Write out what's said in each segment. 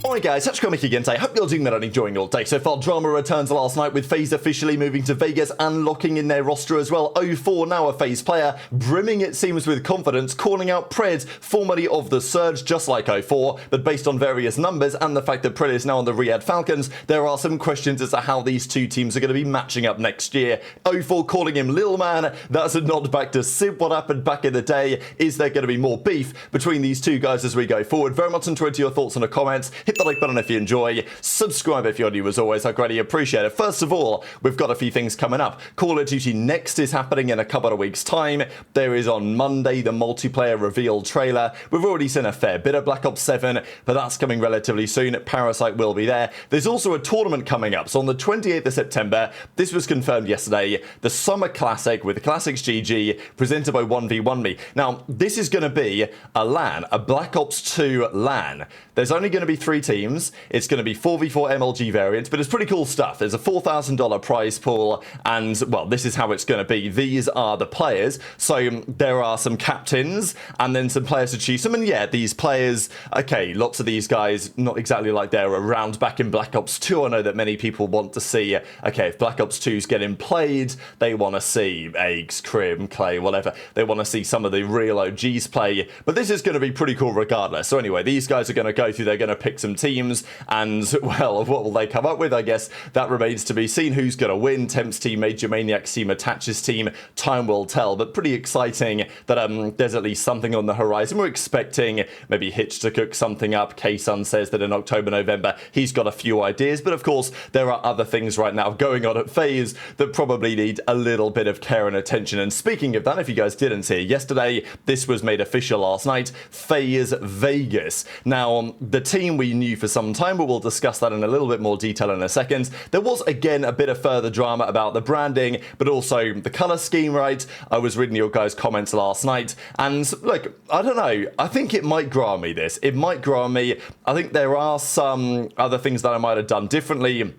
Alright guys, TacticalRab again today. Hope you're doing well and enjoying your day. So far, drama returns last night with FaZe officially moving to Vegas and locking in their roster as well. 04 now a FaZe player, brimming it seems with confidence, calling out Pred, formerly of the Surge, just like 04, but based on various numbers and the fact that Pred is now on the Riyadh Falcons, there are some questions as to how these two teams are going to be matching up next year. 04 calling him Lil Man, that's a nod back to Simp, what happened back in the day. Is there going to be more beef between these two guys as we go forward? Very much into your thoughts in the comments. Hit the like button if you enjoy, subscribe if you're new as always, I greatly appreciate it. First of all, we've got a few things coming up. Call of Duty Next is happening in a couple of weeks time. There is on Monday the multiplayer reveal trailer. We've already seen a fair bit of Black Ops 7, but that's coming relatively soon. Parasite will be there. There's also a tournament coming up, so on the 28th of September, this was confirmed yesterday, the Summer Classic with Classics GG presented by 1v1me. Now, this is going to be a LAN, a Black Ops 2 LAN. There's only going to be 3 teams. It's going to be 4v4 MLG variants, but it's pretty cool stuff. There's a $4,000 prize pool, and, well, this is how it's going to be. These are the players. So there are some captains, and then some players to choose from. And yeah, these players, okay, lots of these guys, not exactly like they're around back in Black Ops 2. I know that many people want to see, okay, if Black Ops 2's getting played, they want to see Eggs, Kremp, Clay, whatever. They want to see some of the real OGs play, but this is going to be pretty cool regardless. So anyway, these guys are going to go through, they're going to pick some teams, and, well, what will they come up with? I guess that remains to be seen. Who's going to win? Temp's team, Major Maniac's team, Attach's team, time will tell, but pretty exciting that there's at least something on the horizon. We're expecting maybe Hitch to cook something up. K-Sun says that in October, November, he's got a few ideas, but of course, there are other things right now going on at FaZe that probably need a little bit of care and attention. And speaking of that, if you guys didn't see it yesterday, this was made official last night, FaZe Vegas. Now, the team we knew for some time, but we'll discuss that in a little bit more detail in a second. There was, again, a bit of further drama about the branding, but also the colour scheme, right? I was reading your guys' comments last night, and look, I don't know, I think it might grow on me, this. It might grow on me. I think there are some other things that I might have done differently.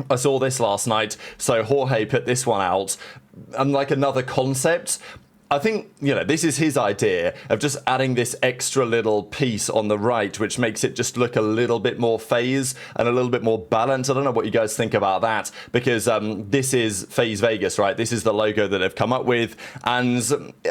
I saw this last night, so Jorge put this one out, and like another concept. I think, you know, this is his idea of just adding this extra little piece on the right, which makes it just look a little bit more FaZe and a little bit more balanced. I don't know what you guys think about that, because this is FaZe Vegas, right? This is the logo that they've come up with, and,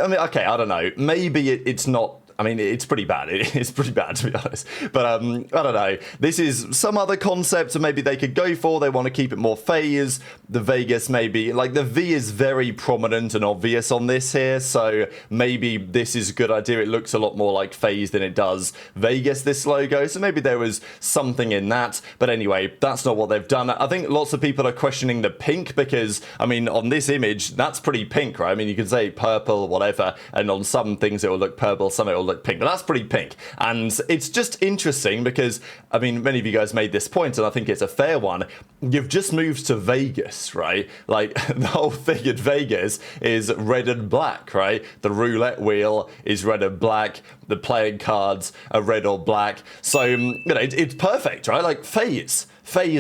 I mean, okay, I don't know. Maybe it's not. I mean, it's pretty bad. It's pretty bad, to be honest. But, I don't know. This is some other concept, so maybe they could go for. They want to keep it more FaZe. The Vegas, maybe. Like, the V is very prominent and obvious on this here, so maybe this is a good idea. It looks a lot more like FaZe than it does Vegas, this logo, so maybe there was something in that. But anyway, that's not what they've done. I think lots of people are questioning the pink, because, I mean, on this image, that's pretty pink, right? I mean, you can say purple, whatever, and on some things it will look purple, some it will look pink, but that's pretty pink. And it's just interesting because, I mean, many of you guys made this point, and I think it's a fair one. You've just moved to Vegas, right? Like, the whole thing at Vegas is red and black, right? The roulette wheel is red and black. The playing cards are red or black. So, you know, it's perfect, right? Like, FaZe,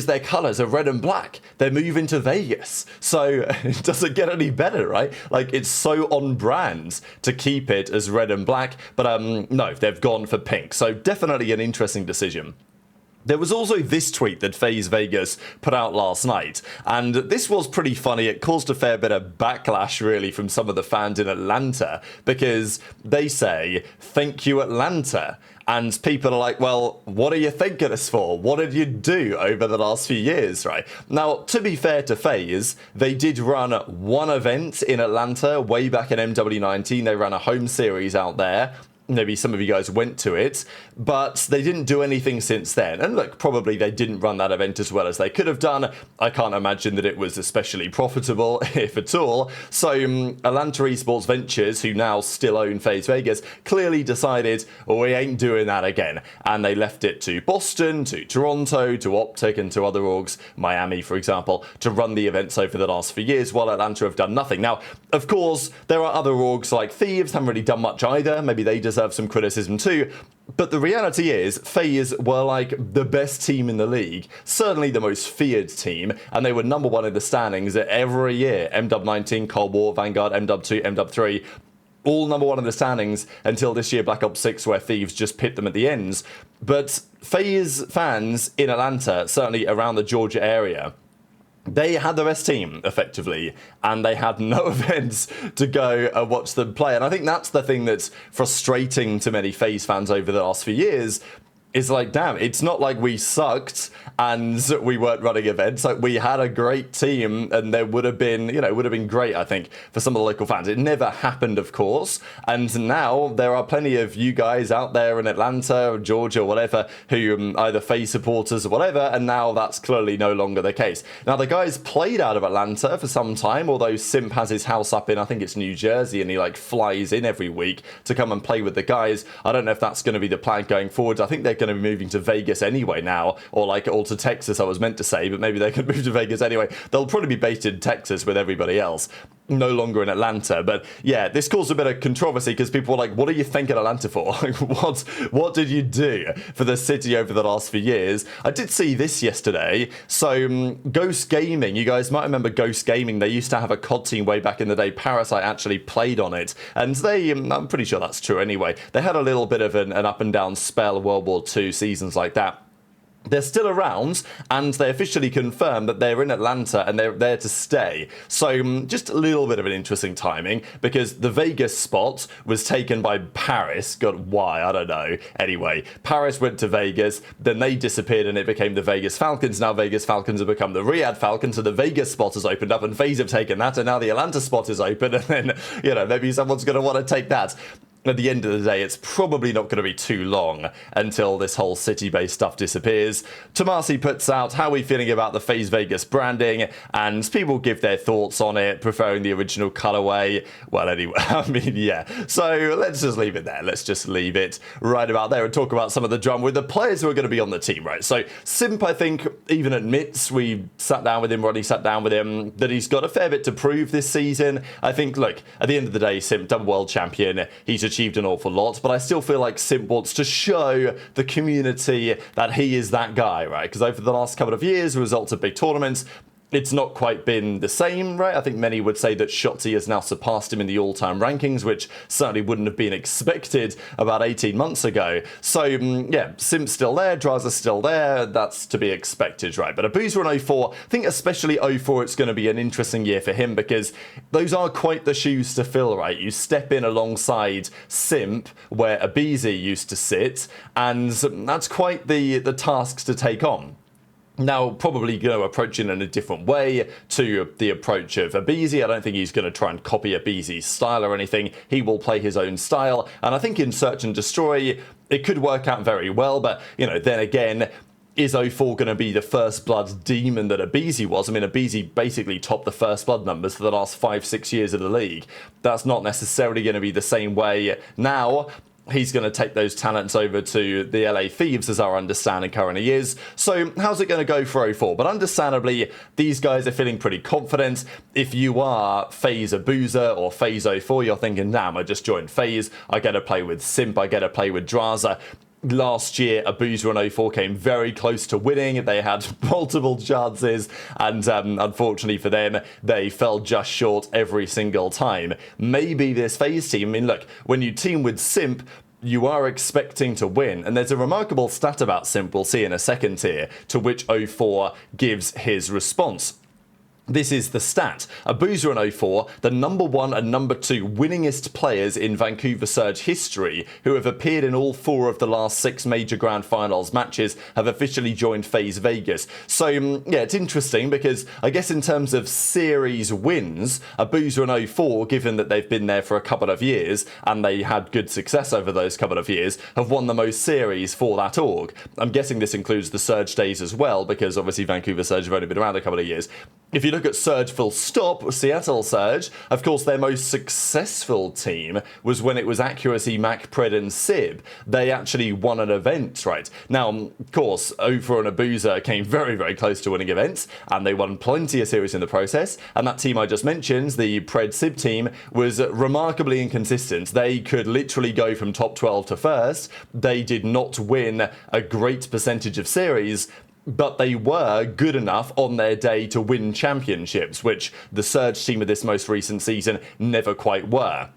their colours are red and black. They're moving to Vegas. So it doesn't get any better, right? Like, it's so on brand to keep it as red and black. But no, they've gone for pink. So definitely an interesting decision. There was also this tweet that FaZe Vegas put out last night, and this was pretty funny. It caused a fair bit of backlash, really, from some of the fans in Atlanta, because they say, "Thank you, Atlanta." And people are like, well, what are you thanking us for? What did you do over the last few years, right? Now, to be fair to FaZe, they did run one event in Atlanta way back in MW19. They ran a home series out there. Maybe some of you guys went to it, but they didn't do anything since then. And look, probably they didn't run that event as well as they could have done. I can't imagine that it was especially profitable, if at all. So Atlanta Esports Ventures, who now still own FaZe Vegas, clearly decided, well, we ain't doing that again. And they left it to Boston, to Toronto, to OpTic, and to other orgs, Miami, for example, to run the events over the last few years, while Atlanta have done nothing. Now, of course, there are other orgs like Thieves, haven't really done much either. Maybe they deserve some criticism too, but the reality is FaZe were like the best team in the league, certainly the most feared team, and they were #1 in the standings every year. MW19, Cold War, Vanguard, MW2, MW3. all number one in the standings until this year Black Ops 6, where Thieves just pipped them at the ends. But FaZe fans in Atlanta, certainly around the Georgia area, they had the best team, effectively, and they had no events to go and watch them play. And I think that's the thing that's frustrating to many FaZe fans over the last few years. It's like, damn, it's not like we sucked and we weren't running events. Like, we had a great team, and there would have been, you know, it would have been great, I think, for some of the local fans. It never happened, of course. And now there are plenty of you guys out there in Atlanta or Georgia or whatever who either FaZe supporters or whatever, and now that's clearly no longer the case. Now, the guys played out of Atlanta for some time, although Simp has his house up in, I think it's New Jersey, and he like flies in every week to come and play with the guys. I don't know if that's going to be the plan going forward. I think they're going to be moving to Vegas anyway now, or to Texas, I was meant to say, but maybe they could move to Vegas anyway. They'll probably be based in Texas with everybody else, no longer in Atlanta. But yeah, this caused a bit of controversy because people were like, what are you thinking Atlanta for? What did you do for the city over the last few years? I did see this yesterday. So Ghost Gaming, you guys might remember Ghost Gaming. They used to have a COD team way back in the day. Parasite actually played on it, and they, I'm pretty sure that's true anyway, they had a little bit of an up and down spell, World War II, seasons like that. They're still around, and they officially confirmed that they're in Atlanta and they're there to stay. So just a little bit of an interesting timing, because the Vegas spot was taken by Paris. God, why? I don't know. Anyway, Paris went to Vegas, then they disappeared and it became the Vegas Falcons. Now Vegas Falcons have become the Riyadh Falcons, so the Vegas spot has opened up and FaZe have taken that, and now the Atlanta spot is open, and then, you know, maybe someone's going to want to take that. At the end of the day, it's probably not going to be too long until this whole city-based stuff disappears. Tomasi puts out, how are we feeling about the FaZe Vegas branding? And people give their thoughts on it, preferring the original colorway. Well, anyway, I mean, yeah. So let's just leave it there. Let's just leave it right about there and talk about some of the drama with the players who are going to be on the team, right? So Simp, I think, even admits, we sat down with him, Rodney sat down with him, that he's got a fair bit to prove this season. I think, look, at the end of the day, Simp, double world champion, he's achieved an awful lot, but I still feel like Simp wants to show the community that he is that guy, right? Because over the last couple of years, results of big tournaments, it's not quite been the same, right? I think many would say that Shotzzy has now surpassed him in the all-time rankings, which certainly wouldn't have been expected about 18 months ago. So, yeah, Simp's still there, Drazah's still there, that's to be expected, right? But Abuzah in 04, I think especially 04, it's going to be an interesting year for him, because those are quite the shoes to fill, right? You step in alongside Simp, where aBeZy used to sit, and that's quite the tasks to take on. Now, probably going to approach it in a different way to the approach of aBeZy. I don't think he's going to try and copy aBeZy's style or anything. He will play his own style. And I think in Search and Destroy, it could work out very well. But, you know, then again, is 04 going to be the first blood demon that aBeZy was? I mean, aBeZy basically topped the first blood numbers for the last 5-6 years of the league. That's not necessarily going to be the same way now. He's going to take those talents over to the LA Thieves, as our understanding currently is. So how's it going to go for 04? But understandably, these guys are feeling pretty confident. If you are FaZe Abuzah or FaZe 04, you're thinking, damn, I just joined FaZe. I get to play with Simp. I get to play with Drazah. Last year, Abuzah in 04 came very close to winning. They had multiple chances, and unfortunately for them, they fell just short every single time. Maybe this FaZe team, I mean, look, when you team with Simp, you are expecting to win. And there's a remarkable stat about Simp we'll see in a second here, to which 04 gives his response. This is the stat. Abuzah in 04, the number 1 and number 2 winningest players in Vancouver Surge history, who have appeared in all 4 of the last 6 major Grand Finals matches, have officially joined FaZe Vegas. So, yeah, it's interesting because I guess in terms of series wins, Abuzah in 04, given that they've been there for a couple of years and they had good success over those couple of years, have won the most series for that org. I'm guessing this includes the Surge days as well, because obviously Vancouver Surge have only been around a couple of years. If you look at Surge full stop, Seattle Surge, of course their most successful team was when it was Accuracy, Mac, Pred and Sib. They actually won an event, right? Now, of course, 04 and Abuzah came very, very close to winning events, and they won plenty of series in the process, and that team I just mentioned, the Pred Sib team, was remarkably inconsistent. They could literally go from top 12 to first. They did not win a great percentage of series, but they were good enough on their day to win championships, which the Surge team of this most recent season never quite were.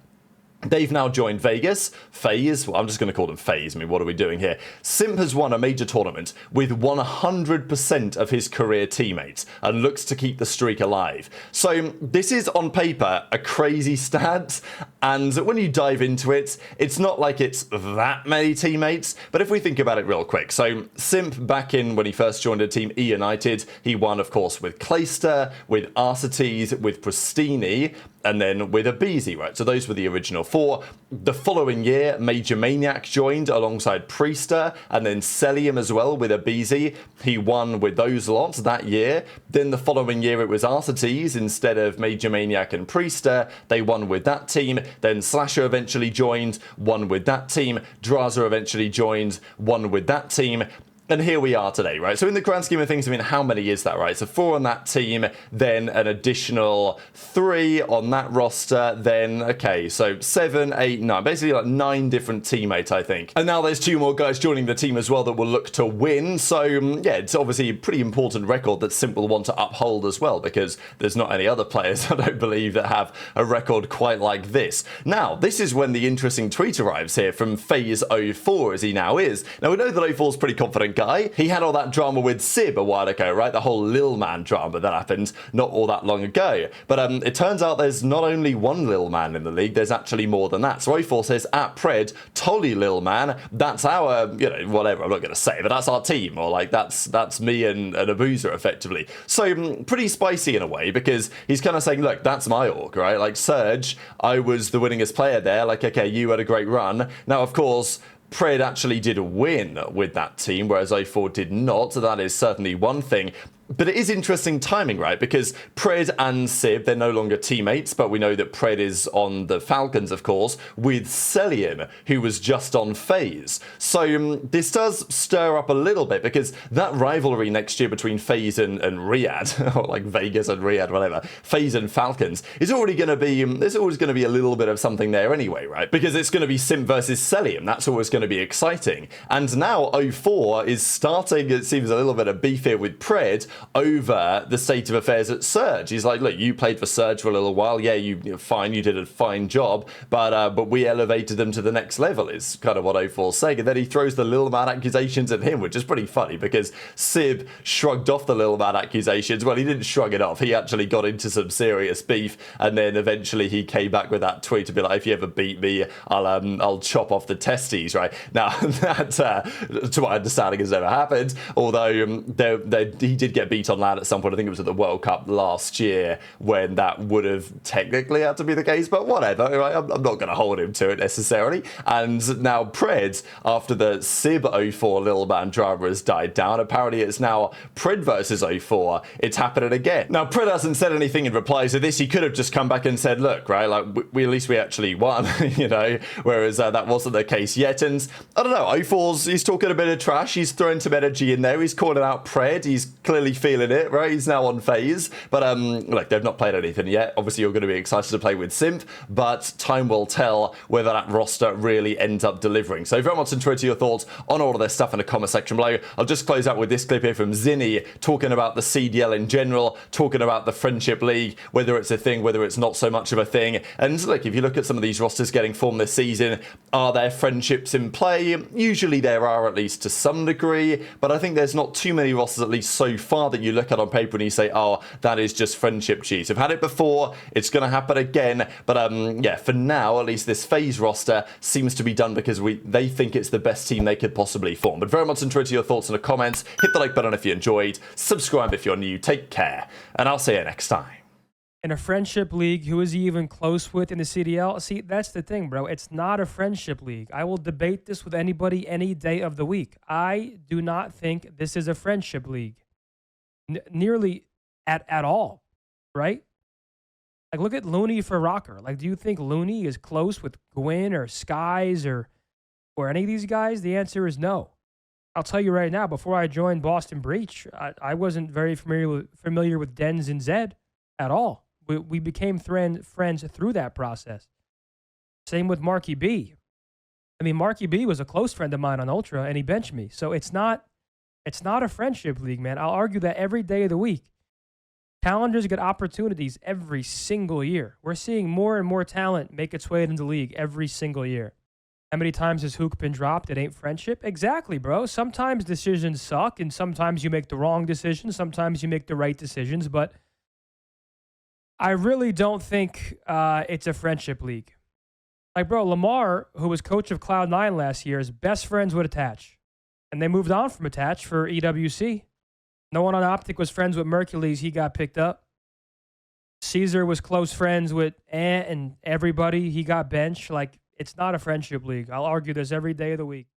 They've now joined Vegas, FaZe, well, I'm just going to call them FaZe, I mean, what are we doing here? Simp has won a major tournament with 100% of his career teammates and looks to keep the streak alive. So this is on paper a crazy stat, and when you dive into it, it's not like it's that many teammates, but if we think about it real quick, so Simp back in when he first joined a team, E United, he won of course with Clayster, with Arcetes, with Pristini, and then with aBeZy, right? So those were the original 4. The following year, Major Maniac joined alongside Priester, and then Cellium as well with aBeZy. He won with those lots that year. Then the following year, it was Arcetes instead of Major Maniac and Priester. They won with that team. Then Slasher eventually joined, won with that team. Drazah eventually joined, won with that team. And here we are today, right? So in the grand scheme of things, I mean, how many is that, right? So 4 on that team, then an additional 3 on that roster, then, okay, so 7, 8, 9, basically like 9 different teammates, I think. And now there's 2 more guys joining the team as well that will look to win. So, yeah, it's obviously a pretty important record that Simp will want to uphold as well, because there's not any other players, I don't believe, that have a record quite like this. Now, this is when the interesting tweet arrives here from FaZe 04, as he now is. Now, we know that 04's pretty confident guy. He had all that drama with Sib a while ago, right? The whole Lil Man drama that happened not all that long ago. But it turns out there's not only one Lil Man in the league, there's actually more than that. So 04 says, at Pred, Tolly Lil Man, that's our, you know, whatever, I'm not going to say, but that's our team, or like that's me and Abuzah effectively. So pretty spicy in a way, because he's kind of saying, look, that's my org, right? Like Surge, I was the winningest player there, like, okay, you had a great run. Now, of course, Pred actually did win with that team, whereas 04 did not, so that is certainly one thing. But it is interesting timing, right? Because Pred and Sib, they're no longer teammates, but we know that Pred is on the Falcons, of course, with Cellium, who was just on FaZe. So this does stir up a little bit, because that rivalry next year between FaZe and Riyadh, or like Vegas and Riyadh, whatever, FaZe and Falcons, is already going to be, there's always going to be a little bit of something there anyway, right? Because it's going to be Simp versus Cellium. That's always going to be exciting. And now 04 is starting, it seems, a little bit of beef here with Pred over the state of affairs at Surge. He's like, look, you played for Surge for a little while. Yeah, you're fine. You did a fine job. But we elevated them to the next level, is kind of what 04's saying. And then he throws the Lil Man accusations at him, which is pretty funny, because Sib shrugged off the Lil Man accusations. Well, he didn't shrug it off. He actually got into some serious beef. And then eventually he came back with that tweet to be like, if you ever beat me, I'll chop off the testes, right? Now, that, to my understanding, has never happened. Although he did get beat on land at some point. I think it was at the World Cup last year when that would have technically had to be the case, but whatever, right? I'm not going to hold him to it necessarily. And now Pred, after the Sib 04 Lil Man drama has died down, apparently it's now Pred versus 04. It's happening again. Now, Pred hasn't said anything in reply to this. He could have just come back and said, look, right, like, at least we actually won, you know, whereas that wasn't the case yet. And I don't know, 04's, he's talking a bit of trash. He's throwing some energy in there. He's calling out Pred. He's clearly feeling it, right? He's now on FaZe. But look, they've not played anything yet. Obviously, you're going to be excited to play with Simp, but time will tell whether that roster really ends up delivering. So very much into your thoughts on all of this stuff in the comment section below. I'll just close out with this clip here from Zinni, talking about the CDL in general, talking about the Friendship League, whether it's a thing, whether it's not so much of a thing. And look, if you look at some of these rosters getting formed this season, are there friendships in play? Usually there are, at least to some degree, but I think there's not too many rosters, at least so far, that you look at on paper and you say, oh, that is just friendship cheese. We've had it before, it's going to happen again, but yeah, for now, at least this FaZe roster seems to be done because they think it's the best team they could possibly form. But very much into your thoughts in the comments, hit the like button if you enjoyed, subscribe if you're new, take care, and I'll see you next time. In a friendship league, who is he even close with in the CDL? See, that's the thing, bro. It's not a friendship league. I will debate this with anybody any day of the week. I do not think this is a friendship league. Nearly at all, right? Like, look at Looney for Rocker. Like, do you think Looney is close with Gwinn or Skies or any of these guys? The answer is no. I'll tell you right now, before I joined Boston Breach, I wasn't very familiar with Denz and Zed at all. We became friends through that process. Same with Marky B. I mean, Marky B was a close friend of mine on Ultra, and he benched me. So it's not a friendship league, man. I'll argue that every day of the week. Challengers get opportunities every single year. We're seeing more and more talent make its way into the league every single year. How many times has Huke been dropped? It ain't friendship. Exactly, bro. Sometimes decisions suck, and sometimes you make the wrong decisions. Sometimes you make the right decisions, but I really don't think it's a friendship league. Like, bro, Lamar, who was coach of Cloud9 last year, is best friends with Attach. And they moved on from Attach for EWC. No one on OpTic was friends with Mercules. He got picked up. Caesar was close friends with Ant and everybody. He got benched. Like, it's not a friendship league. I'll argue this every day of the week.